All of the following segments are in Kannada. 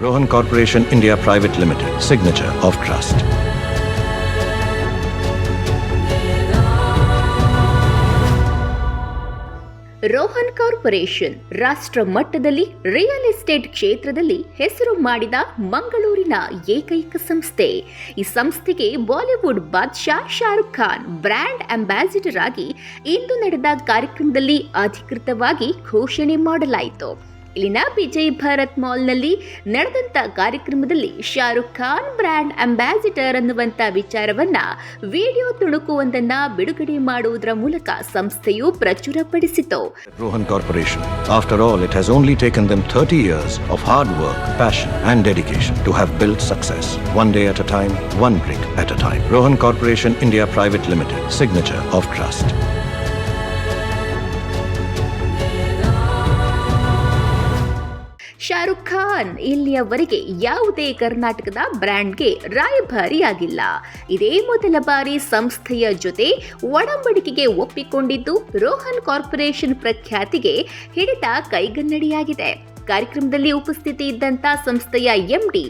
Rohan Corporation India Private Limited, signature of trust. Rohan corporation ರಾಷ್ಟ್ರ ಮಟ್ಟದಲ್ಲಿ ರಿಯಲ್ ಎಸ್ಟೇಟ್ ಕ್ಷೇತ್ರದಲ್ಲಿ ಹೆಸರು ಮಾಡಿದ ಮಂಗಳೂರಿನ ಏಕೈಕ ಸಂಸ್ಥೆ. ಈ ಸಂಸ್ಥೆಗೆ ಬಾಲಿವುಡ್ ಬಾದ್ಶಾ ಶಾರುಖ್ ಖಾನ್ ಬ್ರ್ಯಾಂಡ್ ಅಂಬಾಸಿಡರ್ ಆಗಿ ಇಂದು ನಡೆದ ಕಾರ್ಯಕ್ರಮದಲ್ಲಿ ಅಧಿಕೃತವಾಗಿ ಘೋಷಣೆ ಮಾಡಲಾಯಿತು. ಇಲ್ಲಿನ ವಿಜಯ್ ಭಾರತ್ ಮಾಲ್ನಲ್ಲಿ ನಡೆದಂತ ಕಾರ್ಯಕ್ರಮದಲ್ಲಿ ಶಾರುಖ್ ಖಾನ್ ಬ್ರ್ಯಾಂಡ್ ಅಂಬಾಸಿಡರ್ ಅನ್ನುವಂತ ವಿಚಾರವನ್ನ ವಿಡಿಯೋ ತುಣುಕುವೊಂದನ್ನ ಬಿಡುಗಡೆ ಮಾಡುವುದರ ಮೂಲಕ ಸಂಸ್ಥೆಯು ಪ್ರಚುರಪಡಿಸಿತು. Rohan Corporation. After all, it has only taken them 30 years of hard work, passion and dedication to have built success. One day at a time, one brick at a time. Rohan Corporation India Private Limited, signature of trust. Shahrukh Khan ಇಲ್ಲಿಯವರೆಗೆ ಯಾವುದೇ ಕರ್ನಾಟಕದ ಬ್ರ್ಯಾಂಡ್ಗೆ ರಾಯಭಾರಿಯಾಗಿಲ್ಲ. ಇದೇ ಮೊದಲ ಬಾರಿ ಸಂಸ್ಥೆಯ ಜೊತೆ ಒಡಂಬಡಿಕೆಗೆ ಒಪ್ಪಿಕೊಂಡಿದ್ದು ರೋಹನ್ ಕಾರ್ಪೊರೇಷನ್ ಪ್ರಖ್ಯಾತಿಗೆ ಹಿಡಿದ ಕೈಗನ್ನಡಿಯಾಗಿದೆ. ಕಾರ್ಯಕ್ರಮದಲ್ಲಿ ಉಪಸ್ಥಿತಿ ಇದ್ದಂತ ಸಂಸ್ಥೆಯ ಎಂಡಿ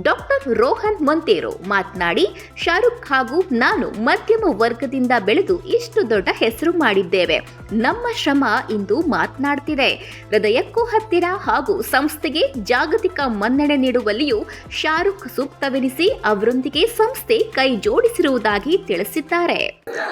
ಡಾಕ್ಟರ್ ರೋಹನ್ ಮೊಂತೇರೊ ಮಾತನಾಡಿ, ಶಾರುಖ್ ಹಾಗೂ ನಾನು ಮಧ್ಯಮ ವರ್ಗದಿಂದ ಬೆಳೆದು ಇಷ್ಟು ದೊಡ್ಡ ಹೆಸರು ಮಾಡಿದ್ದೇವೆ. ನಮ್ಮ ಶ್ರಮ ಇಂದು ಮಾತನಾಡ್ತಿದೆ. ಹೃದಯಕ್ಕೂ ಹತ್ತಿರ ಹಾಗೂ ಸಂಸ್ಥೆಗೆ ಜಾಗತಿಕ ಮನ್ನಣೆ ನೀಡುವಲ್ಲಿಯೂ ಶಾರುಖ್ ಸೂಕ್ತವೆನಿಸಿ ಅವರೊಂದಿಗೆ ಸಂಸ್ಥೆ ಕೈ ಜೋಡಿಸಿರುವುದಾಗಿ ತಿಳಿಸಿದ್ದಾರೆ.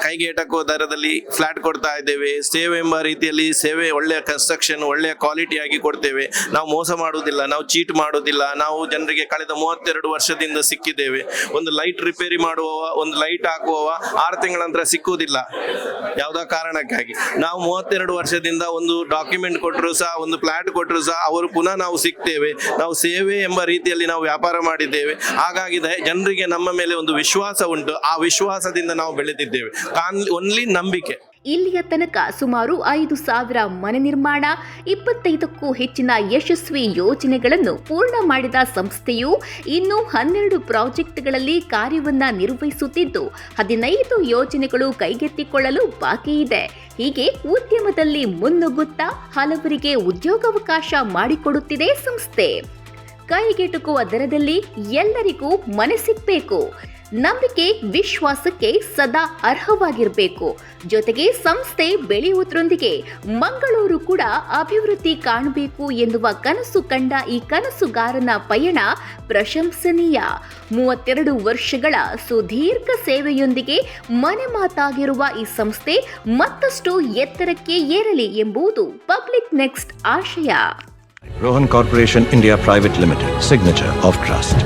ಕೈಗೆ ಎಟಕುವ ದರದಲ್ಲಿ ಫ್ಲಾಟ್ ಕೊಡ್ತಾ ಇದ್ದೇವೆ. ಸೇವೆ ಎಂಬ ರೀತಿಯಲ್ಲಿ ಸೇವೆ ಒಳ್ಳೆಯ ಕನ್ಸ್ಟ್ರಕ್ಷನ್ ಒಳ್ಳೆಯ ಕ್ವಾಲಿಟಿ ಆಗಿ ಕೊಡ್ತೇವೆ. ನಾವು ಮೋಸ ಮಾಡುವುದಿಲ್ಲ, ನಾವು ಚೀಟ್ ಮಾಡುವುದಿಲ್ಲ. ನಾವು ಜನರಿಗೆ ಕಳೆದ 32 ವರ್ಷದಿಂದ ಸಿಕ್ಕಿದ್ದೇವೆ. ಒಂದು ಲೈಟ್ ರಿಪೇರಿ ಮಾಡುವವ, ಒಂದು ಲೈಟ್ ಹಾಕುವವ 6 ತಿಂಗಳ ನಂತರ ಸಿಕ್ಕುವುದಿಲ್ಲ ಯಾವುದೋ ಕಾರಣಕ್ಕಾಗಿ. ನಾವು 32 ವರ್ಷದಿಂದ ಒಂದು ಡಾಕ್ಯುಮೆಂಟ್ ಕೊಟ್ಟರು ಸಹ, ಒಂದು ಫ್ಲಾಟ್ ಕೊಟ್ಟರು ಸಹ ಅವರು ಪುನಃ ನಾವು ಸಿಗ್ತೇವೆ. ನಾವು ಸೇವೆ ಎಂಬ ರೀತಿಯಲ್ಲಿ ನಾವು ವ್ಯಾಪಾರ ಮಾಡಿದ್ದೇವೆ. ಹಾಗಾಗಿ ಜನರಿಗೆ ನಮ್ಮ ಮೇಲೆ ಒಂದು ವಿಶ್ವಾಸ ಉಂಟು. ಆ ವಿಶ್ವಾಸದಿಂದ ನಾವು ಬೆಳೆದಿದ್ದೇವೆ. ಓನ್ಲಿ ನಂಬಿಕೆ. ಇಲ್ಲಿಯ ತನಕ ಸುಮಾರು 5,000 ಮನೆ ನಿರ್ಮಾಣ, 25ಕ್ಕೂ ಹೆಚ್ಚಿನ ಯಶಸ್ವಿ ಯೋಜನೆಗಳನ್ನು ಪೂರ್ಣ ಮಾಡಿದ ಸಂಸ್ಥೆಯು ಇನ್ನು 12 ಪ್ರಾಜೆಕ್ಟ್ಗಳಲ್ಲಿ ಕಾರ್ಯವನ್ನ ನಿರ್ವಹಿಸುತ್ತಿದ್ದು 15 ಯೋಜನೆಗಳು ಕೈಗೆತ್ತಿಕೊಳ್ಳಲು ಬಾಕಿ ಇದೆ. ಹೀಗೆ ಉದ್ಯಮದಲ್ಲಿ ಮುನ್ನುಗ್ಗುತ್ತಾ ಹಲವರಿಗೆ ಉದ್ಯೋಗಾವಕಾಶ ಮಾಡಿಕೊಡುತ್ತಿದೆ ಸಂಸ್ಥೆ. ಕೈಗೆಟುಕುವ ದರದಲ್ಲಿ ಎಲ್ಲರಿಗೂ ಮನೆ ಸಿಗಬೇಕು. ನಂಬಿಕೆ ವಿಶ್ವಾಸಕ್ಕೆ ಸದಾ ಅರ್ಹವಾಗಿರಬೇಕು. ಜೊತೆಗೆ ಸಂಸ್ಥೆ ಬೆಳೆಯುವುದರೊಂದಿಗೆ ಮಂಗಳೂರು ಕೂಡ ಅಭಿವೃದ್ಧಿ ಕಾಣಬೇಕು ಎನ್ನುವ ಕನಸು ಕಂಡ ಈ ಕನಸುಗಾರನ ಪಯಣ ಪ್ರಶಂಸನೀಯ. 32 ವರ್ಷಗಳ ಸುದೀರ್ಘ ಸೇವೆಯೊಂದಿಗೆ ಮನೆ ಮಾತಾಗಿರುವ ಈ ಸಂಸ್ಥೆ ಮತ್ತಷ್ಟು ಎತ್ತರಕ್ಕೆ ಏರಲಿ ಎಂಬುದು ಪಬ್ಲಿಕ್ ನೆಕ್ಸ್ಟ್ ಆಶಯ. Rohan Corporation India Private Limited, signature of trust.